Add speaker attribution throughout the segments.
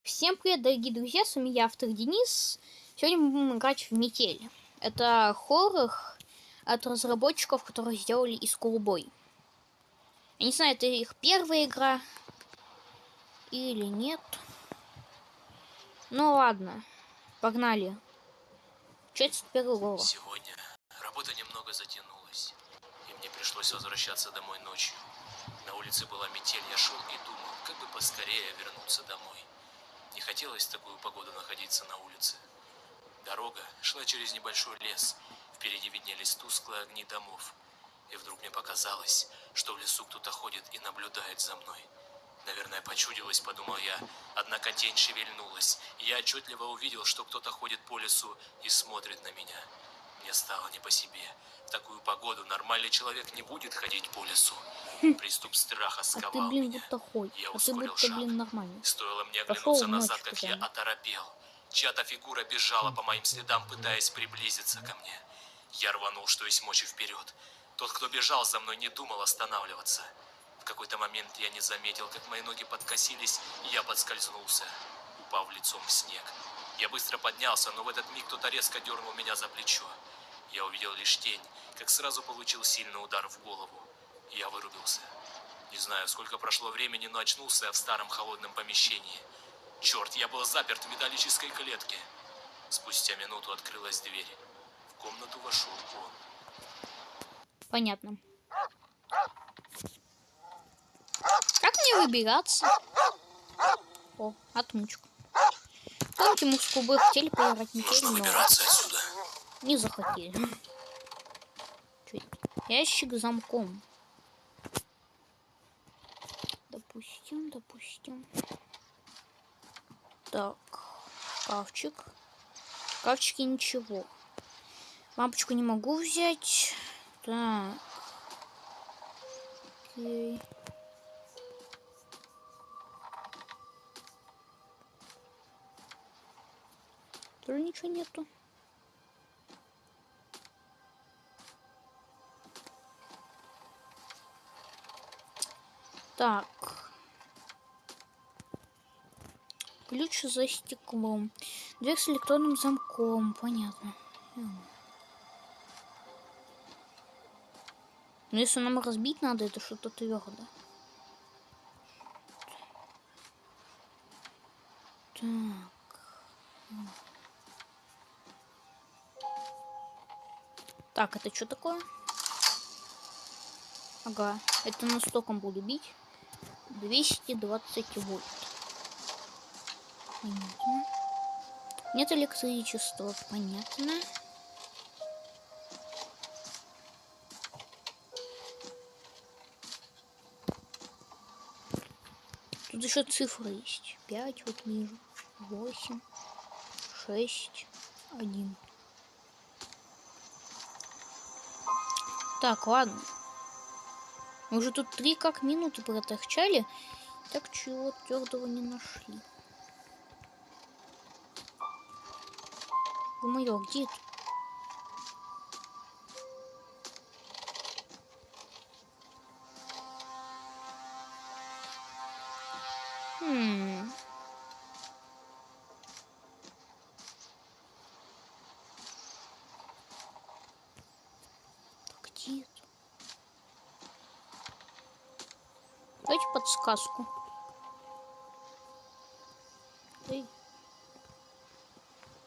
Speaker 1: Всем привет, дорогие друзья, с вами я, автор Денис. Сегодня мы будем играть в Метель. Это хоррор от разработчиков, которые сделали Schoolboy. Я не знаю, это их первая игра или нет. Ну ладно, погнали. Чуть с первого.
Speaker 2: Сегодня работа немного затянулась, и мне пришлось возвращаться домой ночью. На улице была метель, я шел и думал, как бы поскорее вернуться домой. Не хотелось в такую погоду находиться на улице. Дорога шла через небольшой лес, впереди виднелись тусклые огни домов. И вдруг мне показалось, что в лесу кто-то ходит и наблюдает за мной. Наверное, почудилось, подумал я, однако тень шевельнулась, и я отчетливо увидел, что кто-то ходит по лесу и смотрит на меня. Мне стало не по себе. В такую погоду нормальный человек не будет ходить по лесу. Приступ страха сковал меня. Я ускорил шаг. Стоило мне оглянуться назад, как я оторопел. Чья-то фигура бежала по моим следам, пытаясь приблизиться ко мне. Я рванул, что есть мочи, вперед. Тот, кто бежал за мной, не думал останавливаться. В какой-то момент я не заметил, как мои ноги подкосились, и я подскользнулся, упав лицом в снег. Я быстро поднялся, но в этот миг кто-то резко дернул меня за плечо. Я увидел лишь тень, как сразу получил сильный удар в голову. Я вырубился. Не знаю, сколько прошло времени, но очнулся я в старом холодном помещении. Черт, я был заперт в металлической клетке. Спустя минуту открылась дверь. В комнату вошел он.
Speaker 1: Понятно. Как мне выбираться? О, отмычка. Помните, мы с Кубой хотели поиграть в Метель,
Speaker 2: Нужно выбираться отсюда.
Speaker 1: Не захотели. Ящик с замком. Допустим. Так, шкафчик. В шкафчике ничего. Лампочку не могу взять. Так. Окей. Тоже ничего нету. Так. Ключ за стеклом. Дверь с электронным замком. Понятно. Но если нам разбить надо, это что-то твердое. Так, это что такое? Ага, это на стоком буду бить. 220 вольт. Понятно. Нет электричества. Понятно. Тут еще цифры есть. 5 вот вижу. 8, 6, 1. Так, ладно. Мы уже тут 3 как минуты проторчали. Так чего твердого не нашли. Ё-моё, где это? Где это? Давайте подсказку.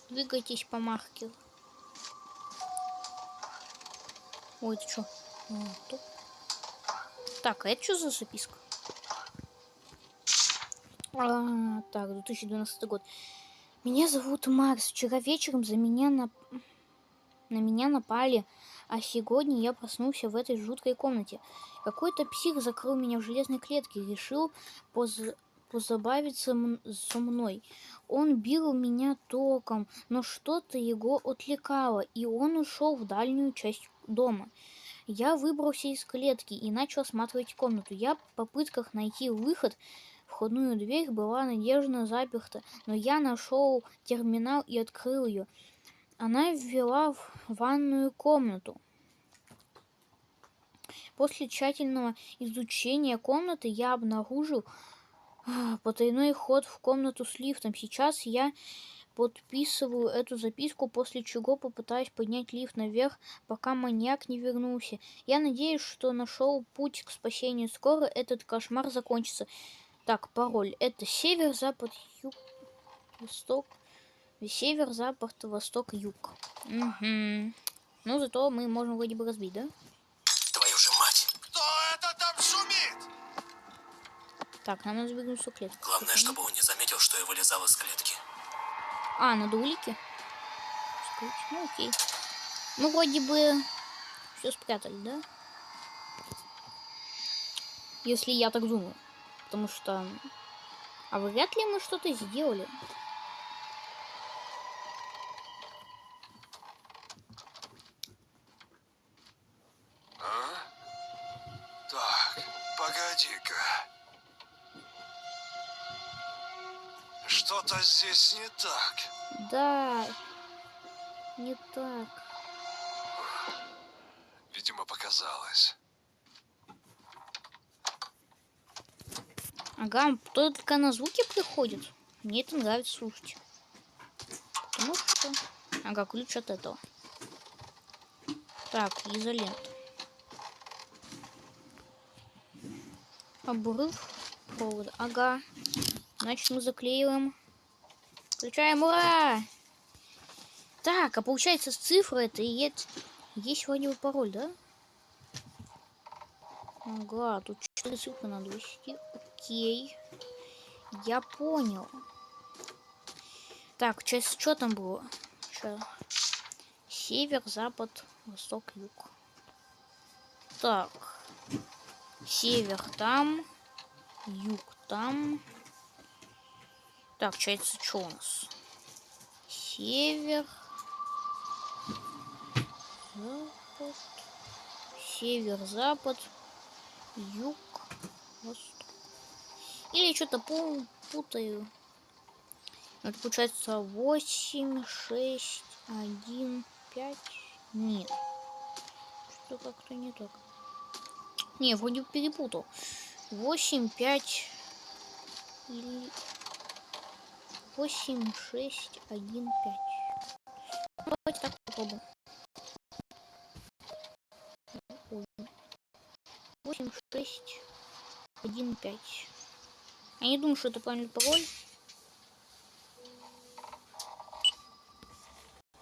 Speaker 1: Двигайтесь по маркеру. Ой, это что? Так, а это что за записка? Так, 2012 год. Меня зовут Марс. Вчера вечером на меня напали, а сегодня я проснулся в этой жуткой комнате. Какой-то псих закрыл меня в железной клетке и решил позабавиться со мной. Он бил меня током, но что-то его отвлекало, и он ушел в дальнюю часть дома. Я выбрался из клетки и начал осматривать комнату. Я в попытках найти выход. Входную дверь была надежно заперта, но я нашел терминал и открыл ее. Она ввела в ванную комнату. После тщательного изучения комнаты я обнаружил Потайной ход в комнату с лифтом. Сейчас я подписываю эту записку, после чего попытаюсь поднять лифт наверх, пока маньяк не вернулся. Я надеюсь, что нашел путь к спасению. Скоро этот кошмар закончится. Так, пароль. Это север, запад, юг, восток. Север, запад, восток, юг. Угу. Ну, зато мы можем вроде бы разбить, да?
Speaker 2: Твою же мать!
Speaker 3: Кто это там шумит?
Speaker 1: Так, нам надо сбегнуть в клетку.
Speaker 2: Главное, чтобы он не заметил, что я вылезал из клетки.
Speaker 1: А, надо улики? Ну, окей. Ну, вроде бы все спрятали, да? Если я так думаю. Потому что... А вряд ли мы что-то сделали.
Speaker 3: А? Так, погоди-ка. Что-то здесь не так.
Speaker 1: Да. Не так.
Speaker 3: Видимо, показалось.
Speaker 1: Ага, только на звуки приходит. Мне это нравится слушать. Потому что... Ага, ключ от этого. Так, изолента. Обрыв провода. Ага. Значит, мы заклеиваем. Включаем, ура! Так, а получается с цифрой это и есть вроде бы пароль, да? Ага, тут 4 цифры надо ввести. Окей. Я понял. Так, что там было? Сейчас. Север, запад, восток, юг. Так. Север там. Юг там. Так, получается, что у нас? Север. Запад. Север, запад. Юг, восток. Или что-то путаю. Это получается 8, 6, 1, 5. Нет. Что-то как-то не так. Не, вроде перепутал. 8, 5. Или 8, 6, 1, 5. Давайте так попробуем. 8, 6, 1, 5. Я не думаю, что это правильный пароль.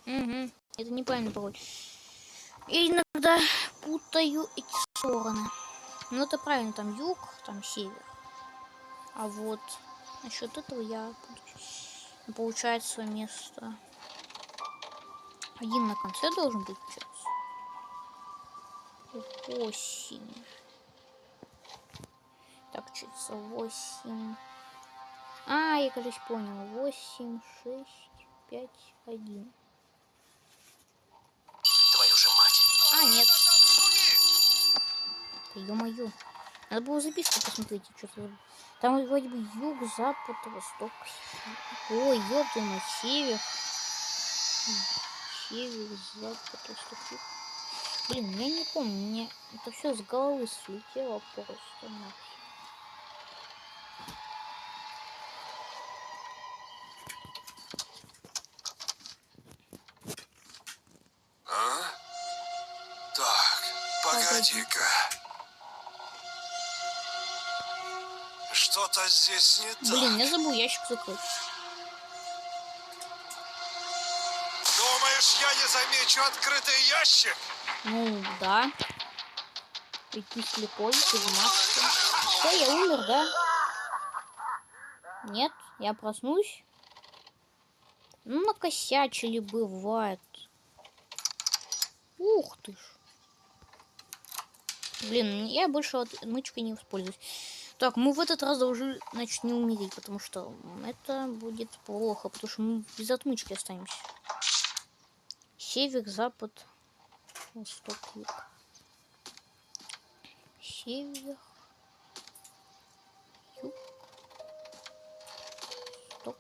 Speaker 1: Угу, это неправильный пароль. Я иногда путаю эти стороны. Ну, это правильно, там юг, там север. А вот насчет этого я путаюсь. Получается вместо... Один на конце должен быть, получается. 8. Так, получается 8. А, я, кажется, понял. 8, 6, 5, 1.
Speaker 2: Твою же мать!
Speaker 1: А, нет. Ё-моё. Надо было записку посмотреть, что-то. Там вроде бы юг, запад, восток. Ой, ёпта, на север. Север, запад, восток, юг. Блин, я не помню, мне это все с головы слетело просто.
Speaker 3: А? Так, погоди-ка. Что-то здесь не так.
Speaker 1: Блин, я забыл ящик закрыть.
Speaker 3: Думаешь, я не замечу открытый ящик?
Speaker 1: Ну, да. Ведь ты слепой, ты в маске. Что, я умер, да? Нет, я проснусь. Ну, накосячили, бывает. Ух ты ж. Блин, я больше отмычкой не воспользуюсь. Так, мы в этот раз должны, значит, не умереть, потому что это будет плохо, потому что мы без отмычки останемся. Север, запад, восток, юг. Север, юг, восток.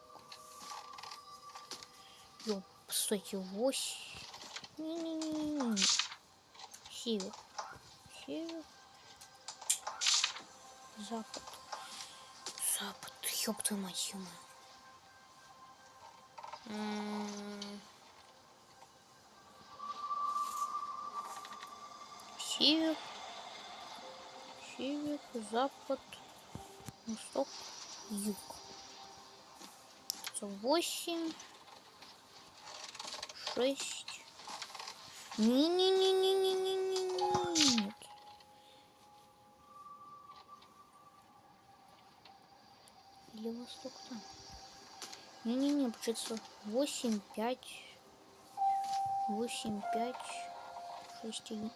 Speaker 1: Юг, стойте, 8. Не-не-не. Север. Север. Запад. Запад. ёб твою мать, ё-моё. Север, север, запад, восток, юг. 8, 6. Нет. Или восток там? Не-не-не, получается 8, 5, 8, 5, 6, 1.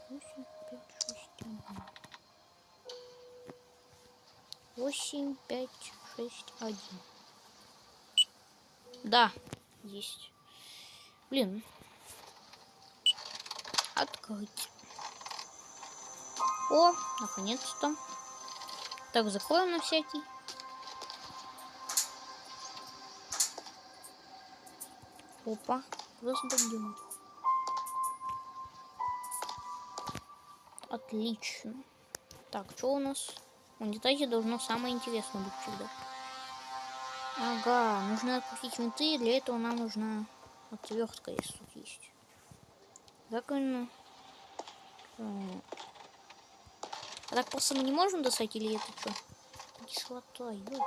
Speaker 1: 8, 5, 6, 1. 8, 5, 6, 1. Да, есть. Блин. Открыть. О, наконец-то. Так, закроем на всякий. Опа, разбудим. Отлично. Так, что у нас? В унитазе должно самое интересное быть всегда. Ага, нужно открутить винты, для этого нам нужна отвертка, если тут есть. Раковина. А так просто мы не можем достать, или это что? Кислота, ёпт.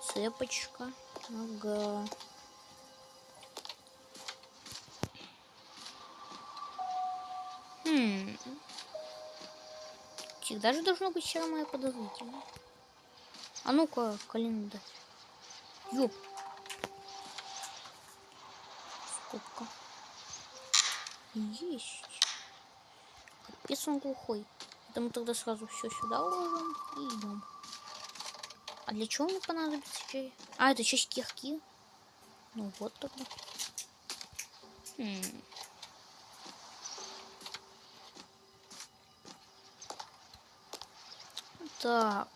Speaker 1: Цепочка. Ага. Всегда же должно быть самое подозрительное. А ну-ка, календарь. Ёп. Сколько? Есть. Капец, он глухой. Это мы тогда сразу все сюда уложим и идем. А для чего мне понадобится чай? А, это часть кирки. Ну вот тогда. Так.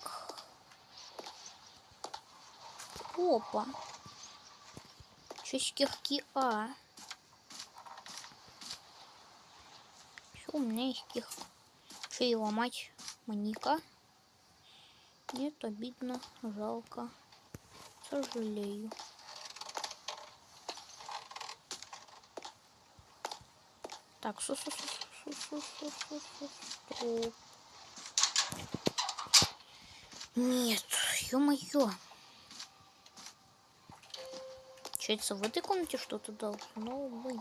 Speaker 1: Опа. Часть кирки А. Все, у меня есть кирка. Что и ломать? Маника. Нет, обидно, жалко. Сожалею. Так, стоп. Нет, ё-моё. Получается, в этой комнате что-то должно быть.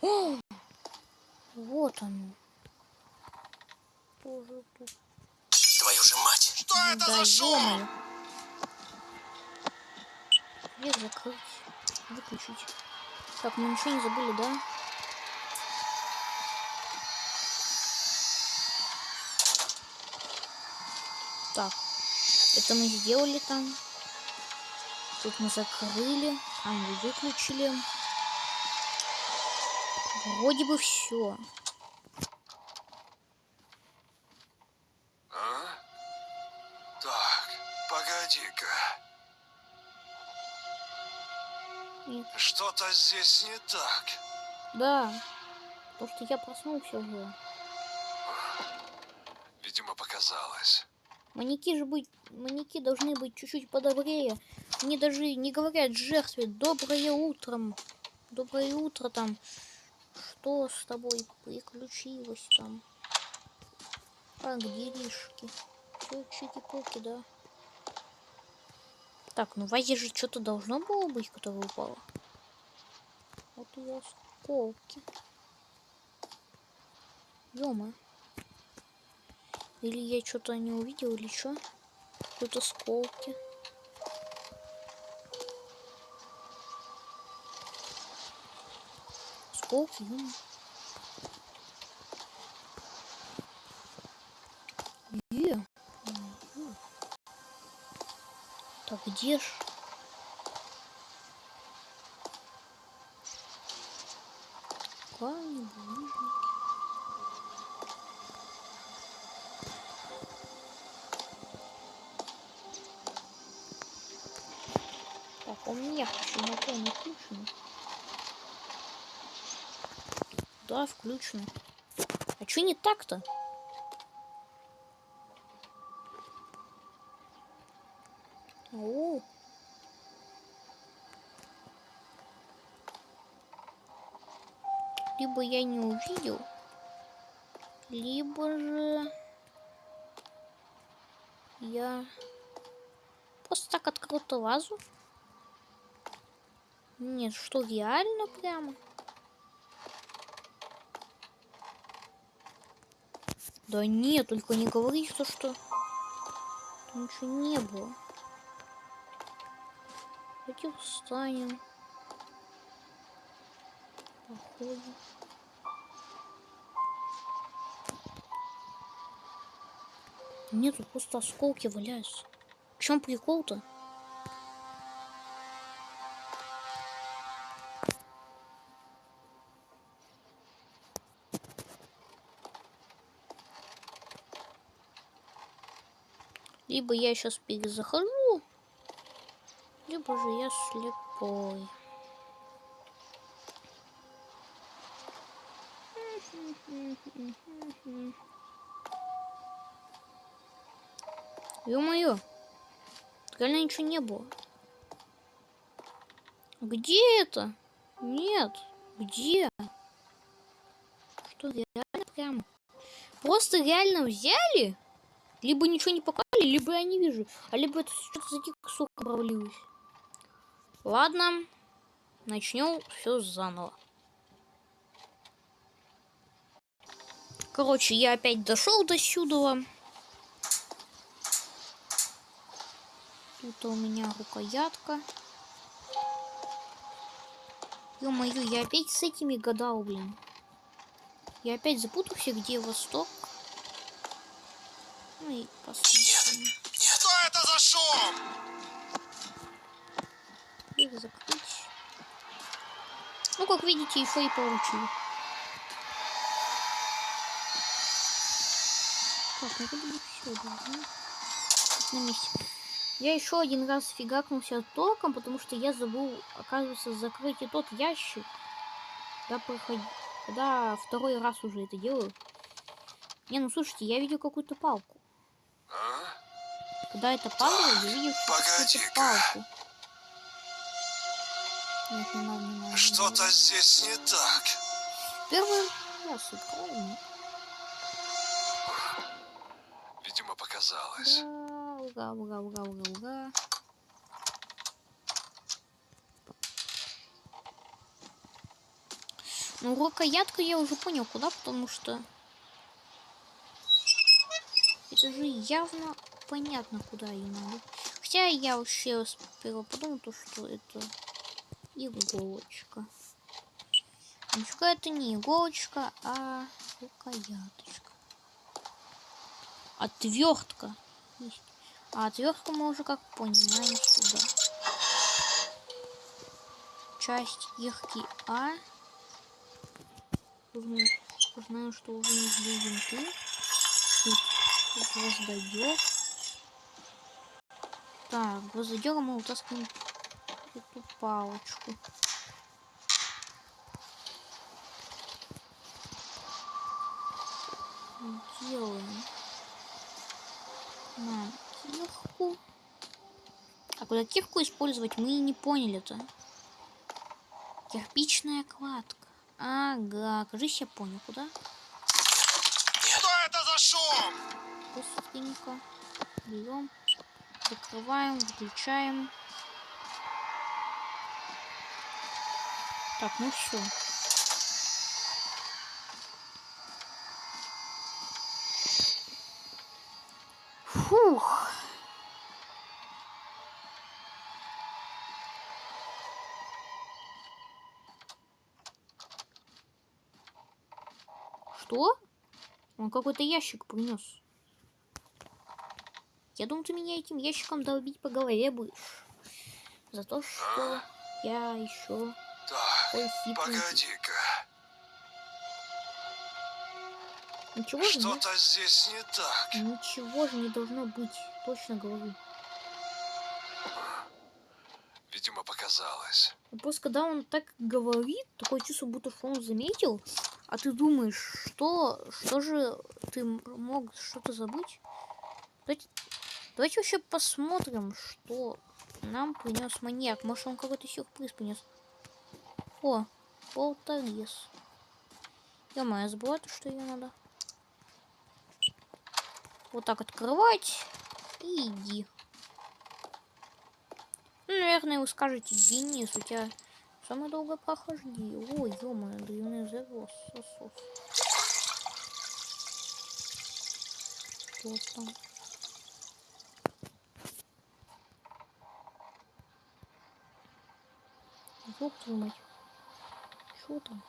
Speaker 1: О! Вот оно. Тоже тут.
Speaker 2: Твою же мать!
Speaker 3: Что это
Speaker 1: Да,
Speaker 3: за шум?
Speaker 1: ё-моё. Дверь закрыть. Выключить. Так, мы ничего не забыли, да? Так. Это мы сделали там. Тут мы закрыли. Там мы выключили. Вроде бы все.
Speaker 3: А? Так, погоди-ка.
Speaker 1: Нет.
Speaker 3: Что-то здесь не так.
Speaker 1: Да. Потому что я проснулся уже.
Speaker 3: Видимо, показалось.
Speaker 1: Маньяки должны быть чуть-чуть подобрее. Мне даже не говорят жертве доброе утро. Доброе утро там. Что с тобой приключилось там? Как делишки? Все чики-пуки, да. Так, ну в вазе же что-то должно было быть, которое упало. Вот и осколки. Ё-моё. Или я что-то не увидел, или что? Тут осколки. Осколки, ё-моё. Так, где ж? Камни, булыжники. Так, у меня почему то не включено? Да, включено. А что не так-то? О. Либо я не увидел, либо же я просто так открыл-то вазу. Нет, что реально прямо? Да нет, только не говори, что там ничего не было. Давайте встанем. Походу. Нет, тут просто осколки валяются. В чем прикол-то? Либо я сейчас перезахожу, либо же я слепой. Ё-моё, реально ничего не было. Где это? Нет, где? Что, реально прямо? Просто реально взяли? Либо ничего не показали, либо я не вижу. А либо это что-то за текстура провалилось. Ладно, начнем все заново. Короче, я опять дошел до сюда. Тут у меня рукоятка. Ё-моё, я опять с этими гадал, блин. Я опять запутался, где восток. Ну и посмотрим.
Speaker 3: Нет. Что это за шум?
Speaker 1: Их закрыть. Ну, как видите, еще и получил. Так, ну вроде бы все, да? На месте. Я еще один раз фигакнулся током, потому что я забыл, оказывается, закрыть и тот ящик. Когда второй раз уже это делаю. Не, ну слушайте, я видел какую-то палку.
Speaker 3: А?
Speaker 1: Когда это падало, я видел какую-то палку. Нет, не надо, не надо.
Speaker 3: Что-то здесь не так.
Speaker 1: Первый раз откроем.
Speaker 3: Видимо, показалось.
Speaker 1: Уга, уга, уга, уга, уга. Ну, рукоятка я уже понял, куда, потому что это же явно понятно, куда ее надо. Хотя я вообще сперва подумал, что это иголочка. Ничего, это не иголочка, а рукояточка. Отвертка. А отвертку мы уже, как понимаем, сюда. Часть кирки А. Знаю, что уже не будем ты. Тут гвоздодер. Так, гвоздодера мы утаскиваем эту палочку. Делаем нам кирку. А куда кирку использовать, мы и не поняли-то. Кирпичная кладка. Ага, кажись, я понял, куда.
Speaker 3: Что это за шум?
Speaker 1: Быстренько берем, закрываем, выключаем. Так, ну все. Фух. Что? Он какой-то ящик принес. Я думаю, ты меня этим ящиком долбить по голове будешь. За то, что я еще
Speaker 3: Так, погоди-ка.
Speaker 1: Ничего же нет.
Speaker 3: Что-то здесь не так.
Speaker 1: Ничего же не должно быть. Точно говорю.
Speaker 3: Видимо, показалось.
Speaker 1: Просто когда он так говорит, такое чувство, будто что он заметил, а ты думаешь, что же ты мог что-то забыть? Давайте Давайте вообще посмотрим, что нам принес маньяк. Может, он какой-то сюрприз принес. О, полторез. Ё-моё, забыла, что ее надо. Вот так открывать и иди. Ну, наверное, вы скажете, Денис, у тебя самое долгое прохождение. Ой, ё-моё, древний завоз, сосос. Что там? Ёб твою мать. Что там?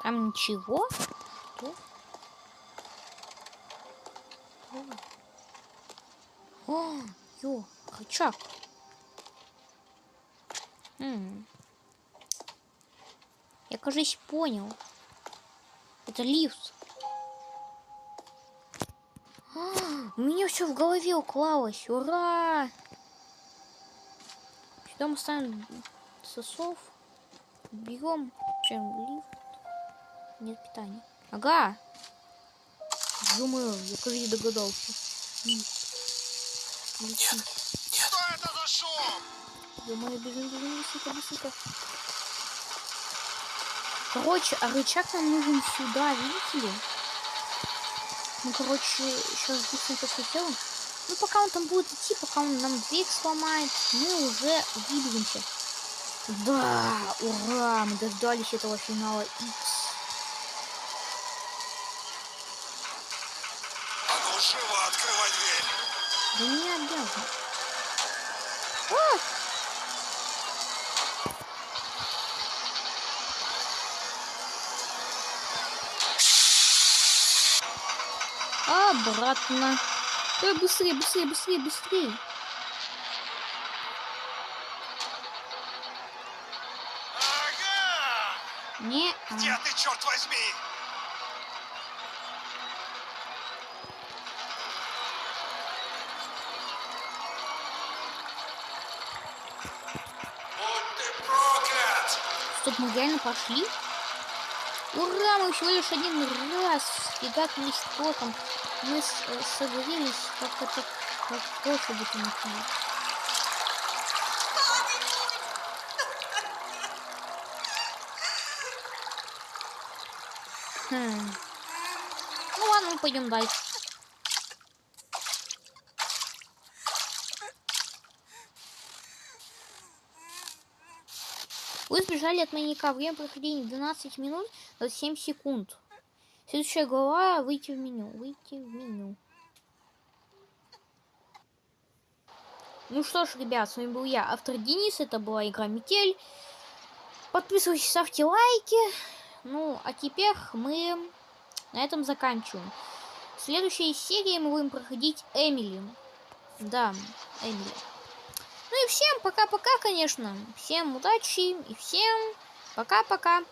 Speaker 1: Там ничего? Что? О, ё, рычаг. Я, кажется, понял. Это лифт. У меня все в голове уклалось. Ура! Сюда мы ставим сосов. Берем. Чем лифт? Нет питания. Ага. Думаю, я кажется догадался.
Speaker 3: Нет, нет. Что это за шум?
Speaker 1: Думаю, бежим, быстренько. Короче, а рычаг нам нужен сюда, видите ли? Ну, короче, сейчас быстренько все сделаем. Ну, пока он там будет идти, пока он нам дверь сломает, мы уже выберемся. Да, ура, мы дождались этого финала X.
Speaker 3: А ну, живо открывай дверь.
Speaker 1: Да не обязан. Обратно. Быстрее.
Speaker 3: Ага!
Speaker 1: Не.
Speaker 3: Где ты, черт возьми? Будь ты проклят!
Speaker 1: Стоп, мы реально пошли? Ура, мы всего лишь один раз фигакнулись током. Мы согрелись, как это, как лошади помогли. Ну ладно, мы пойдем дальше. Вы сбежали от маньяка. Время прохождения 12 минут 27 секунд. Следующая глава. Выйти в меню. Ну что ж, ребят, с вами был я, автор Денис. Это была игра Метель. Подписывайтесь, ставьте лайки. Ну, а теперь мы на этом заканчиваем. В следующей серии мы будем проходить Эмили. Да, Эмили. Ну и всем пока-пока, конечно. Всем удачи и всем пока-пока.